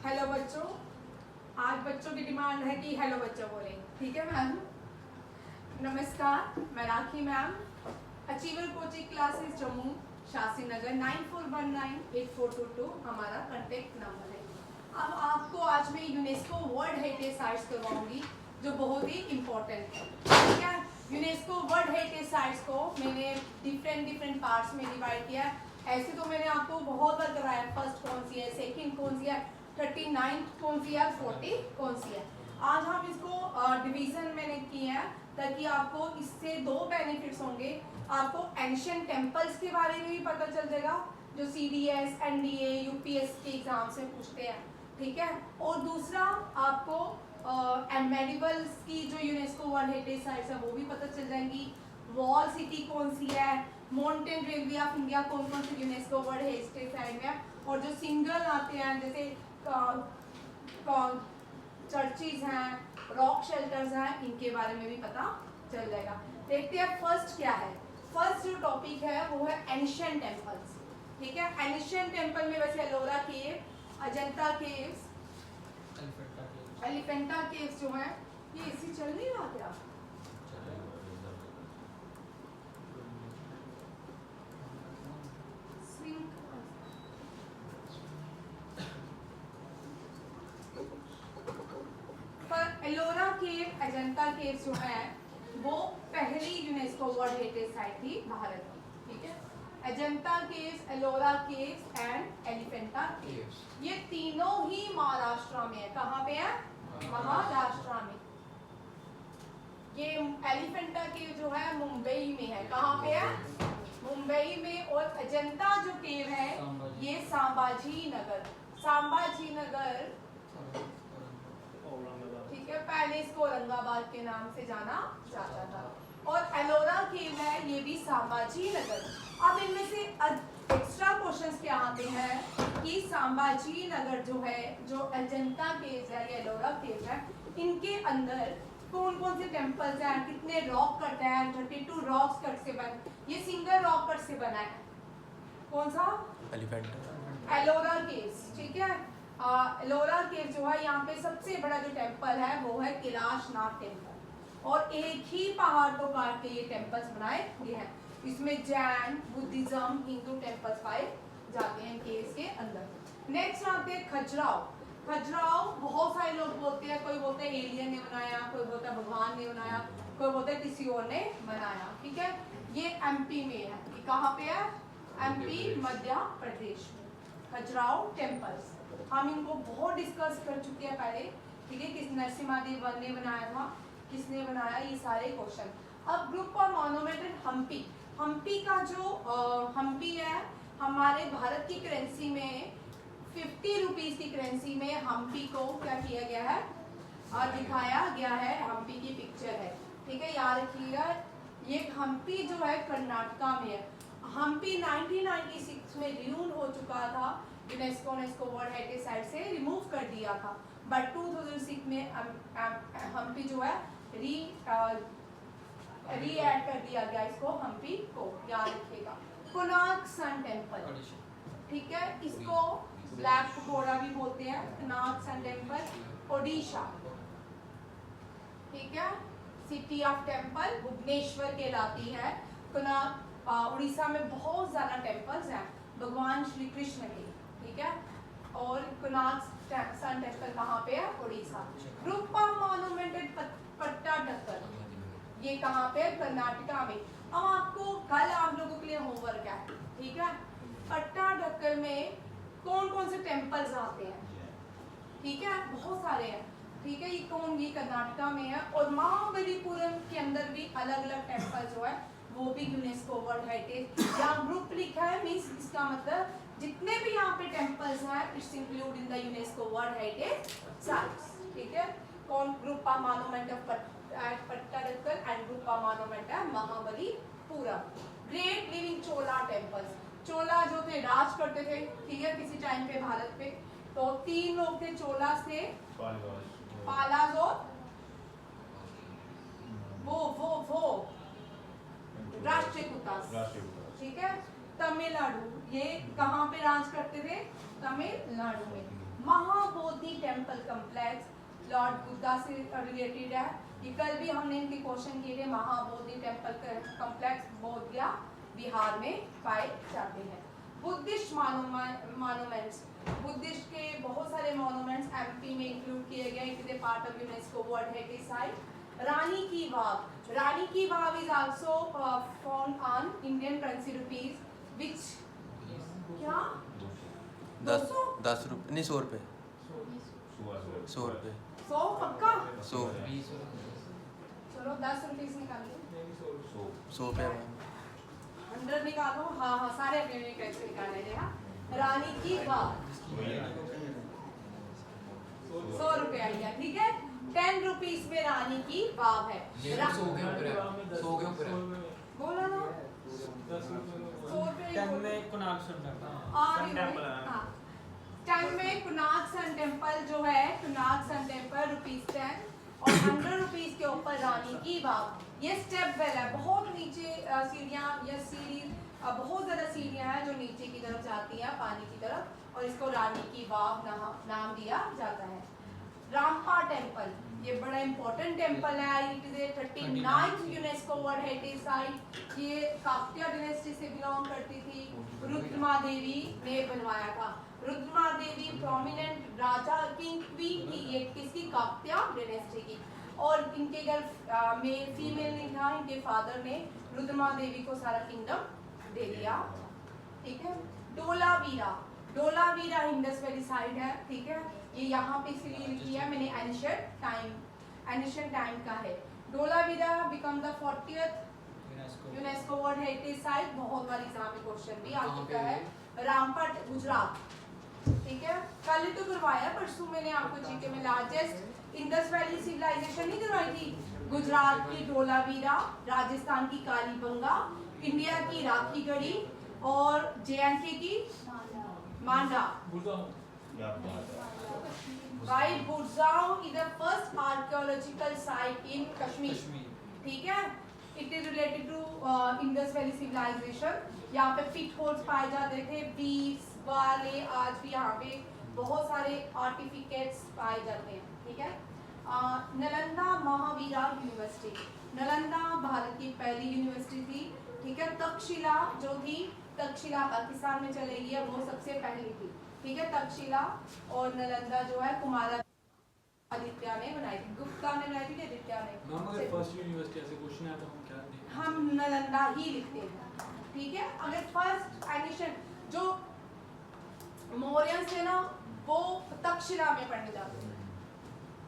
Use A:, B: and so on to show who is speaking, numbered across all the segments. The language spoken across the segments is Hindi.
A: हेलो बच्चों, आज बच्चों की डिमांड है कि हेलो बच्चों बोलें। ठीक है मैम। नमस्कार, मैं Rakhi ma'am, achiever coaching classes Jammu Shastri Nagar 94198422 हमारा कॉन्टेक्ट नंबर है। अब आपको आज मैं यूनेस्को वर्ल्ड हेरिटेज साइट्स करवाऊंगी जो बहुत ही इम्पोर्टेंट है। ठीक है, यूनेस्को वर्ल्ड हेरिटेज साइट्स को मैंने डिफरेंट पार्ट्स में डिवाइड किया। ऐसे तो मैंने आपको बहुत बार कराया, फर्स्ट कौन सी है, सेकंड कौन सी है, 39 कौन सी है, 40 कौन सी है। आज हम इसको डिवीजन मैंने किए हैं ताकि आपको इससे दो बेनिफिट्स होंगे। आपको एंशिएंट टेम्पल्स के बारे में भी पता चल जाएगा जो CDS, NDA, UPS के एग्जाम से पूछते हैं। ठीक है, और दूसरा आपको मेडिवल्स की जो यूनेस्को वर्ल्ड हेरिटेज साइट्स है वो भी पता चल जाएंगी। वॉल सिटी कौन सी है, माउंटेन रेलवे ऑफ इंडिया कौन कौन सी यूनेस्को वर्ल्ड हेरिटेज साइट में है, और जो सिंगल आते हैं जैसे चर्चेज हैं, रॉक शेल्टर्स हैं, इनके बारे में भी पता चल जाएगा। देखते हैं फर्स्ट क्या है। फर्स्ट जो टॉपिक है वो है एंशिएंट टेम्पल्स। ठीक है, एंशिएंट टेम्पल में वैसे एलोरा केव, अजंता केव्स, एलिफेंटा केव्स जो है, ये इसी चल नहीं रहा क्या? एलोरा केव, अजंता केव जो है वो पहली यूनेस्को वर्ल्ड हेरिटेज साइट थी भारत की। ठीक है, Ajanta caves, Ellora caves and Elephanta caves, ये तीनों ही महाराष्ट्र में है। कहाँ पे है? महाराष्ट्र में। ये एलिफेंटा केव जो है मुंबई में है। कहाँ पे है? मुंबई में। और अजंता जो केव है ये संभाजी नगर, ठीक है, पहले इसको औरंगाबाद के नाम से जाना जाता था। और एलोरा केव है ये भी संभाजी नगर। अब इनमें से एक्स्ट्रा क्वेश्चंस क्या आते हैं कि संभाजी नगर जो है, जो अजंता केव है या एलोरा केव है, इनके अंदर कौन कौन से टेम्पल्स हैं, कितने रॉक कट हैं, 32 रॉक्स कट से बन, ये सिंगल रॉक कट से बना है। कौन सा? एलोरा केव्स। ठीक है, एलोरा केव जो है यहाँ पे सबसे बड़ा जो टेम्पल है वो है कैलाशनाथ टेम्पल, और एक ही पहाड़ को काट के ये टेम्पल्स बनाए गए हैं। इसमें जैन, बुद्धिज्म, हिंदू टेम्पल्स पाए जाते हैं केव्स के अंदर। नेक्स्ट आते हैं खजुराहो। बहुत सारे लोग बोलते हैं, कोई बोलते हैं एलियन ने बनाया, कोई बोलता है भगवान ने बनाया, कोई बोलता है किसी और ने बनाया। ठीक है, ये MP में है। ये कहाँ पे है? MP मध्य प्रदेश में। खजुराहो टेम्पल्स हम इनको बहुत डिस्कस कर चुके हैं पहले। ठीक है, किस नरसिम्हादेव ने बनाया था, किसने बनाया, ये सारे क्वेश्चन। अब ग्रुप ऑफ मॉन्यूमेंट हम्पी का जो हम्पी है, हमारे भारत की करेंसी में 50 रुपीज की करेंसी में हम्पी को क्या किया गया है और दिखाया गया है। हम्पी की पिक्चर है। ठीक है, याद रखिएगा। ये हम्पी जो है कर्नाटका में है। हम्पी 1996 में रिन्यूड हो चुका था, यूनेस्को वर्ल्ड हेरिटेज साइट से रिमूव कर दिया था, बट 2006 में हम्पी जो है री ऐड कर दिया गया इसको, हम्पी को। याद रखिएगा। कोणार्क सन टेम्पल, ठीक है, इसको ब्लैक पकोड़ा भी बोलते हैं। कोणार्क सन टेम्पल ओडिशा, ठीक है, सिटी ऑफ टेम्पल भुवनेश्वर कहलाती है। उड़ीसा में बहुत ज्यादा टेम्पल्स हैं भगवान श्री कृष्ण के। ठीक है, और कोणार्क सन टेम्पल कहाँ पे है? Orissa. Group of monument Pattadakal, ये कहाँ पे है? कर्नाटका में। अब आपको कल आप लोगों के लिए होमवर्क है। ठीक है, पट्टाडकल में कौन कौन से टेम्पल्स आते हैं? ठीक है, बहुत सारे हैं। ठीक है, ये कर्नाटका में है। और महाबलीपुरम के अंदर भी अलग अलग टेम्पल जो है वो भी यूनेस्को वर्ल्ड हेरिटेज। यहाँ ग्रुप लिखा है, मींस इसका मतलब जितने भी यहाँ पे टेम्पल्स हैं it's include in the UNESCO world heritage sites. ठीक है, कौन? Group of monument of Pattadakal and group of monument of Mahabalipuram. Great living Chola temples, Chola जो थे राज करते थे, ठीक है, किसी टाइम पे भारत पे। तो 3 लोग थे चोला से, पालाज और वो राष्ट्रकूटास। ठीक है, तमिलनाडु, ये कहाँ पे राज करते थे? तमिलनाडु में। Mahabodhi Mahabodhi temple complex Lord Buddha से रिलेटेड है। ये कल भी हमने इनके क्वेश्चन किए थे। महाबोधि टेम्पल कम्प्लेक्स बोध गया बिहार में पाए जाते हैं। बुद्धिस्ट मॉन्यूमेंट्स, बुद्धिस्ट के बहुत सारे मॉन्यूमेंट्स एमपी में इंक्लूड किए गए। It is a part of UNESCO world heritage site. Rani ki Vav, Rani ki Vav is also found on Indian currency rupees which क्या
B: 10 रुपये नहीं 100 रुपये 100 रुपये
A: 100 पक्का
B: 100
A: चलो 10 रुपीज निकालो
B: 100 रुपये
A: 100 निकालो। हाँ हाँ सारे अपने कैसे निकाले हाँ। रानी की वाव 100 रुपये आइए ठीक है। 10 रुपीज में रानी की वाव है।
C: 100 के ऊपर
A: बोला ना 100 रुपये
D: में कुनाल सन
A: टाइम में कुनाक सन टेम्पल जो है, कुनाक सन टेम्पल ₹10 और 100 रुपीज के ऊपर रानी की वाव। ये स्टेप वेल है, बहुत नीचे सीढ़ियाँ या सीढ़ी बहुत ज़्यादा सीढ़ियाँ हैं जो नीचे की तरफ जाती हैं पानी की तरफ, और इसको रानी की वाव नाम दिया जाता है। रामपा टेम्पल ये बड़ा इंपॉर्टेंट टेम्पल है। It is A 39th UNESCO world heritage site. ये काकतीय डायनेस्टी से बिलोंग करती थी। रुद्रमा देवी ने बनवाया था। रुद्रमा देवी प्रोमिनेंट राजा किंग क्वीन की, ये किसकी, काकतीय डायनेस्टी की। और इनके घर में फीमेल नहीं था, इनके फादर ने रुद्रमा देवी को सारा किंगडम दे दिया। ठीक है। Dholavira, Dholavira Indus valley side है। ठीक है, ये यहाँ पे इसलिए लिखी है मैंने, एनिशियंट टाइम का है। Dholavira become the 40th UNESCO world heritage site. बहुत बार एग्जाम में क्वेश्चन भी आ चुका है। रामपट गुजरात। ठीक है, कल ही तो करवाया, परसों मैंने आपको जीके में लार्जेस्ट इंडस वैली सिविलाइजेशन नहीं करवाई थी। गुजरात की डोलावीरा, राजस्थान की कालीबंगा, इंडिया की राखी गढ़ी और जेएंडके की मांडा। Right, Burzao is the first archaeological site in Kashmir. ठीक है, it is related to Indus Valley civilization. यहाँ पे पिट होल्स पाए जाते थे, बीड्स वाले, आज भी यहाँ पे बहुत सारे आर्टिफिकेट्स पाए जाते हैं। ठीक है। नालंदा महावीरा यूनिवर्सिटी, नालंदा भारत की पहली यूनिवर्सिटी थी। ठीक है। तक्षशिला जो थी, तक्षशिला पाकिस्तान में चलेगी है, वो सबसे पहली थी। ठीक है। तक्षशिला और नालंदा जो है कुमारा आदित्य ने बनाई थी। गुप्ता ने बनाई थी, आदित्य ने।
D: नॉर्मल फर्स्ट यूनिवर्सिटी ऐसे क्वेश्चन आया तो हम क्या दें?
A: हम नालंदा ही लिखते हैं। ठीक है। अगर फर्स्ट एडिशन जो मौर्यंस थे ना, वो तक्षशिला में पढ़ने जाते थे।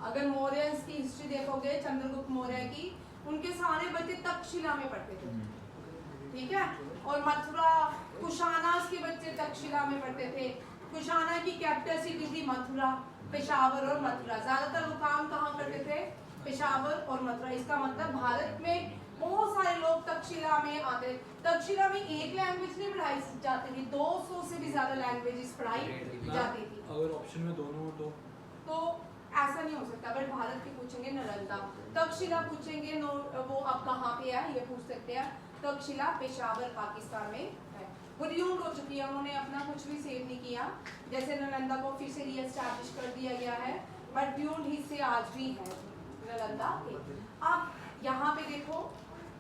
A: अगर मौर्यंस की हिस्ट्री देखोगे, चंद्रगुप्त मौर्य की, उनके सारे बच्चे तक्षशिला में पढ़ते थे। ठीक है। और मथुरा, कुशानास के बच्चे तक्षशिला में पढ़ते थे। कुशाना की कैपिटल सिटी थी मथुरा, पेशावर और मथुरा। ज्यादातर लोग काम कहाँ करते थे, पेशावर और मथुरा। इसका मतलब भारत में बहुत सारे लोग तक्षशिला में आते। तक्षशिला में एक लैंग्वेज नहीं पढ़ाई जाती थी, 200 से भी ज्यादा लैंग्वेजेस पढ़ाई जाती थी।
D: अगर ऑप्शन में दोनों हो
A: तो ऐसा नहीं हो सकता। बट भारत के पूछेंगे नालंदा, तक्षशिला पूछेंगे वो अब कहाँ पे है ये पूछ सकते हैं। तक्षशिला पेशावर पाकिस्तान में है। वो रियूंड हो चुकी है, उन्होंने अपना कुछ भी सेव नहीं किया। जैसे नालंदा को फिर से रीएस्टैब्लिश कर दिया गया है, बट रियूंड हिस्से आज भी है नालंदा के। अब यहाँ पे देखो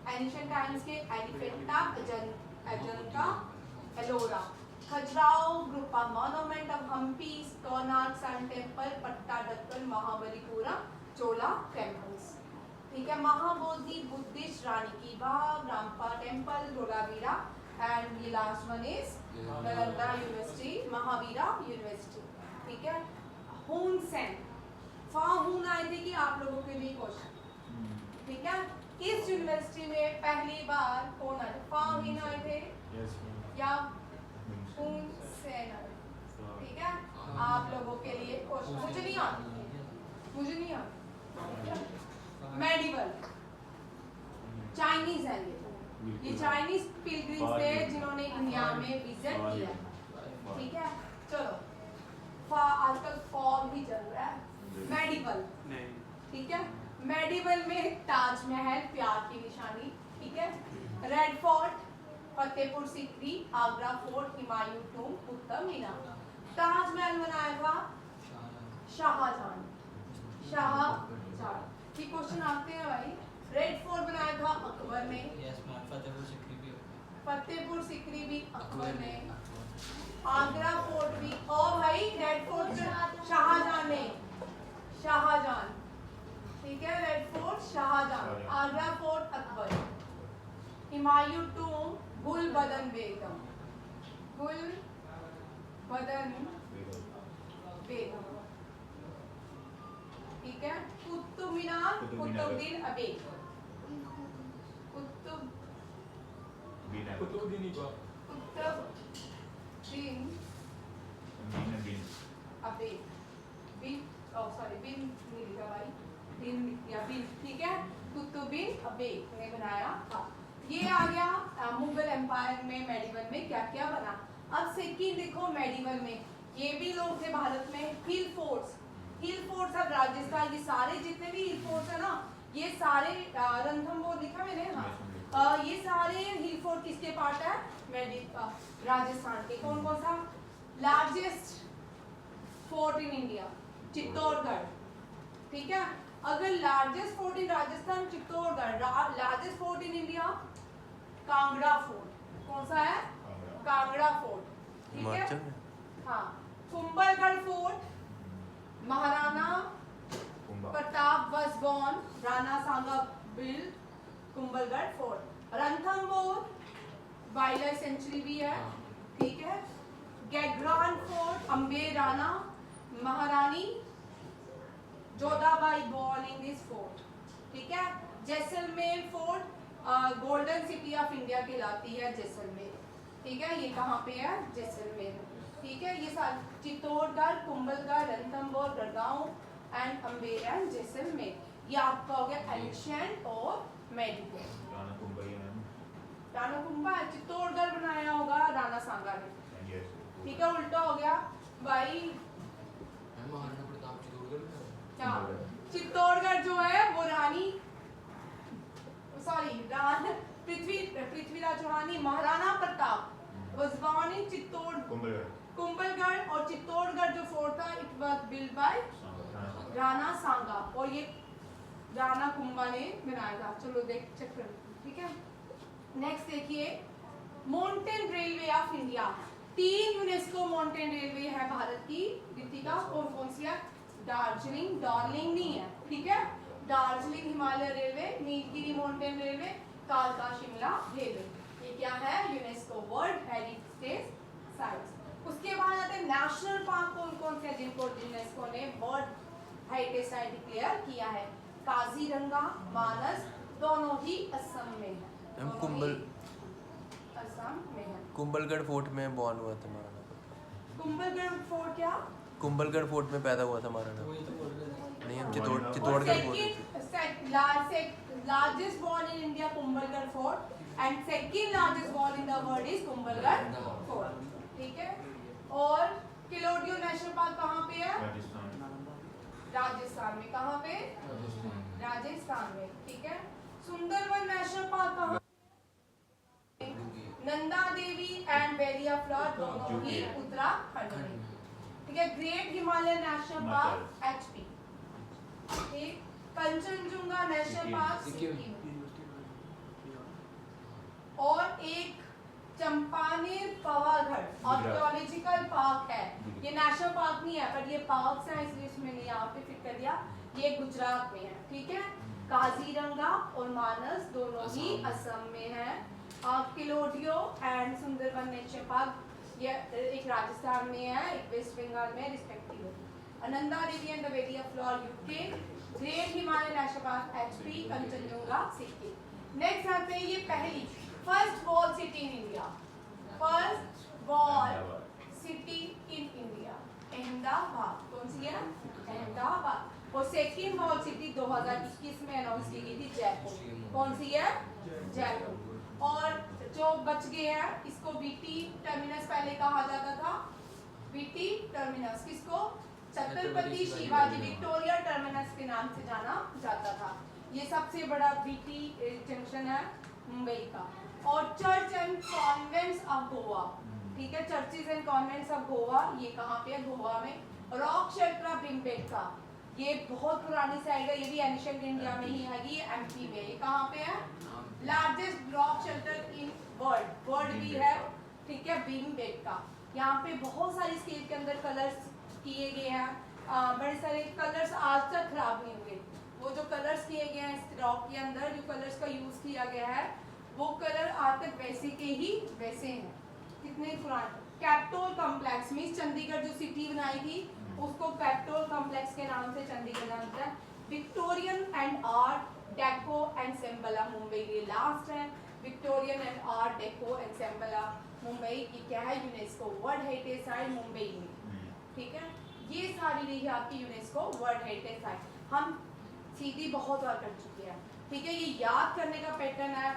A: एंशिएंट टाइम्स के Elephanta, Ajanta, Ellora, Khajuraho group of monument of Hampi, Konark sun temple, Pattadakal, Mahabalipuram, Chola temples. ठीक है। Mahabodhi Buddhist, Rani ki Vav, Ramappa temple, Dholavira, and ये last one is Nalanda university, Mahavira university. ठीक है। हुन सेन, फाहून आए थे कि आप लोगों के लिए क्वेश्चन। ठीक है। किस यूनिवर्सिटी में पहली बार कौन आए? फाहीन आए थे या हुन सेन आए? ठीक है। आप लोगों के लिए क्वेश्चन, मुझे नहीं आती, मुझे नहीं आती। मेडिवल चाइनीज है ये चाइनीज पिलग्रिम्स थे जिन्होंने इंडिया में विजिट किया। ठीक है। चलो आजकल फॉग भी चल रहा है। मेडिवल, ठीक है। मेडिवल में ताजमहल प्यार की निशानी। ठीक है। Red Fort, Fatehpur Sikri, Agra Fort, Humayun Tomb, Qutub Minar. Taj Mahal बनाया था शाहजहां। शाहजहां, ये क्वेश्चन आते हैं भाई। रेड फोर्ट बनाया था अकबर ने।
C: यस मैम, फतेहपुर सिकरी भी
A: फतेहपुर सिकरी भी अकबर ने। आगरा फोर्ट भी, और भाई रेड फोर्ट शाहजहां ने। शाहजहां, ठीक है, Red Fort Shah Jahan, Agra Fort Akbar. Humayun Tomb Gulbadan Begum. Gulbadan Begum, ठीक है। कुतुब मीनार कुतुबुद्दीन ऐबक।
D: कुतुबुद्दीन
A: कुतुबुद्दीन ऐबक। बिन, सॉरी बिन नहीं लिखा भाई, बिन या बिन, ठीक है। कुतुबुद्दीन ऐबक ने बनाया था। ये आ गया मुगल एम्पायर में मेडिवल में क्या क्या बना। अब सेकंड देखो मेडिवल में ये भी लोग थे भारत में। हिल फोर्ट्स, हिल फोर्ट्स अब राजस्थान की सारे जितने भी हिल फोर्ट्स है ना, ये सारे रणथंभौर लिखा मैंने, हाँ, ये सारे हिल फोर्ट किसके पार्ट है? राजस्थान के। कौन कौन सा? Largest fort in India Chittorgarh, ठीक है। अगर largest fort in Rajasthan Chittorgarh, largest fort in India Kangra fort. कौन सा है? कांगड़ा फोर्ट, ठीक है।
B: हिमाचल में?
A: हाँ। Kumbhalgarh fort Maharana Pratap was born, Rana Sanga built Kumbhalgarh fort. Ranthambore wild life sanctuary भी है, ठीक है। गैग्रान फोर्ट अम्बे राणा महारानी Jodha Bai born in this fort, ठीक है। Jaisalmer fort golden city of India कहलाती है जैसलमेर, ठीक है। ये कहाँ पे है? जैसलमेर, ठीक है। ये सारे चित्तौड़गढ़, कुंभलगढ़, रणथंभौर, गढ़गांव एंड अम्बेर एंड जैसलमेर। ये आपका हो गया एंशिएंट और मेडिवल। राणा कुंभा चित्तौड़गढ़ बनाया होगा राणा सांगा ने, ठीक है। उल्टा हो गया भाई,
C: मैम महाराणा प्रताप चित्तौड़गढ़ में
A: क्या? चित्तौड़गढ़ जो है वो रानी, sorry Prithviraj Chauhan, Maharana Pratap was born in Kumbhalgarh, और चित्तौड़गढ़ जो फोर्ट था it was built by Rana Sanga, और ये राणा कुंभा ने बनाया था। चलो देख चेक कर, ठीक है। नेक्स्ट देखिए mountain railway of India. 3 UNESCO mountain railway है भारत की, दीपिका। कौन कौन सी है? दार्जिलिंग, डार्लिंग नहीं है, ठीक है। Darjeeling Himalaya railway, Nilgiri mountain railway, कालका शिमला रेलवे। ये क्या है? UNESCO world heritage sites. उसके बाद आते हैं नेशनल पार्क। कौन कौन से हैं जिनको यूनेस्को ने वर्ल्ड हेरिटेज साइट डिक्लेयर किया है? काजीरंगा, मानस, दोनों ही असम में है। असम में है।
B: कुंभलगढ़ फोर्ट में बॉर्न हुआ था महाराणा प्रताप।
A: कुंभलगढ़ फोर्ट क्या?
B: कुंभलगढ़ फोर्ट में पैदा हुआ था महाराणा।
C: वही तो बोल रहे थे।
B: नहीं, हम चित्तौड़गढ़ बोल रहे थे।
A: Largest wall in India Kumbhalgarh fort and second largest wall in the world is Kumbhalgarh fort, ठीक है। और किलोडियो नेशनल पार्क कहाँ पे है? राजस्थान में। कहाँ पे? राजस्थान में, ठीक है। सुंदरवन नेशनल पार्क कहाँ? Nanda Devi and valley of flower दोनों ही उत्तराखंड में, ठीक है। Great Himalayan national park HP, ठीक। कंचनजुंगा नेशनल पार्क सिक्किम, और एक चंपानेर पवागढ़ आर्कियोलॉजिकल पार्क है। ये नेशनल पार्क नहीं है, पर ये पार्क है, इसलिए इसमें नहीं यहाँ पे फिट कर दिया। ये गुजरात में है, ठीक है। काजीरंगा और मानस दोनों ही असम में है। किलोडियो एंड सुंदरवन नेशनल पार्क ये एक राजस्थान में है, एक वेस्ट बंगाल में respectively. Nanda Devi and the valley of flower UK, great Himalaya national park HP, Kanchenjunga Sikkim. Next आते हैं ये पहली first wall city in India. First wall city in India Ahmedabad. कौन सी है? अहमदाबाद। और सेकंड वॉल सिटी 2021 में अनाउंस की गई थी जयपुर। कौन सी है? जयपुर। और जो बच गए हैं इसको BT टर्मिनस पहले कहा जाता था। BT टर्मिनस किसको? छत्रपति शिवाजी विक्टोरिया टर्मिनस के नाम से जाना जाता था। ये सबसे बड़ा BT जंक्शन है मुंबई का। और church and convents of Goa, ठीक है। Churches and convents of Goa ये कहाँ पे है? गोवा में। रॉक शेल्टर ऑफ बेटका, ये बहुत पुरानी साइट है, ये भी एंशिएंट इंडिया में ही है, ये एमपी में। ये कहाँ पे है? Largest rock shelter in world भी है, ठीक है, भीमबेटका। यहाँ पे बहुत सारी स्केल के अंदर कलर्स किए गए हैं, बड़े सारे कलर्स आज तक खराब नहीं हुए। वो जो कलर्स किए गए हैं इस रॉक के अंदर, जो कलर्स का यूज किया गया है, वो कलर आज तक वैसे के ही वैसे हैं। कितने पुराने। कैपिटोल कॉम्प्लेक्स मींस चंडीगढ़ जो सिटी बनाई थी उसको कैपिटोल कॉम्प्लेक्स के नाम से चंडीगढ़ जानता है। Victorian and art deco and ensemble Mumbai, ये लास्ट है। Victorian and art deco and ensemble Mumbai की क्या है? UNESCO world heritage site Mumbai में, ठीक है। ये सारी रही है आपकी यूनेस्को वर्ल्ड हेरिटेज साइट। हम सीधी बहुत बार कर चुके हैं, ठीक है। ये याद करने का पैटर्न है,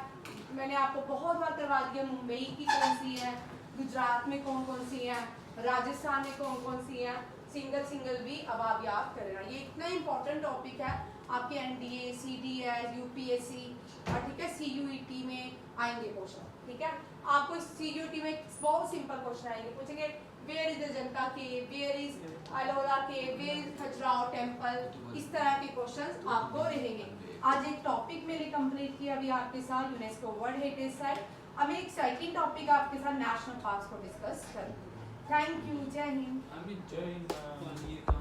A: मैंने आपको बहुत बार करवा दिया। मुंबई की कौन सी है, गुजरात में कौन कौन सी है, राजस्थान में कौन कौन सी है, सिंगल भी अब आप याद करेगा। ये इतना इंपॉर्टेंट टॉपिक है आपके एनडीए, सीडीएस, यूपीएससी और ठीक है सीयूईटी में आएंगे क्वेश्चन, ठीक है। आपको सीयूईटी में बहुत सिंपल क्वेश्चन आएंगे, पूछेंगे where is Ajanta cave, where is Ellora cave, where is Khajuraho temple, इस तरह के क्वेश्चंस आपको रहेंगे। आज एक टॉपिक मैंने कंप्लीट किया अभी आपके साथ, यूनेस्को वर्ल्ड हेरिटेज साइट। अब एक एक्साइटिंग टॉपिक आपके साथ नेशनल पार्क्स को डिस्कस करेंगे। थैंक यू, जय हिंद।
D: जय हिंद।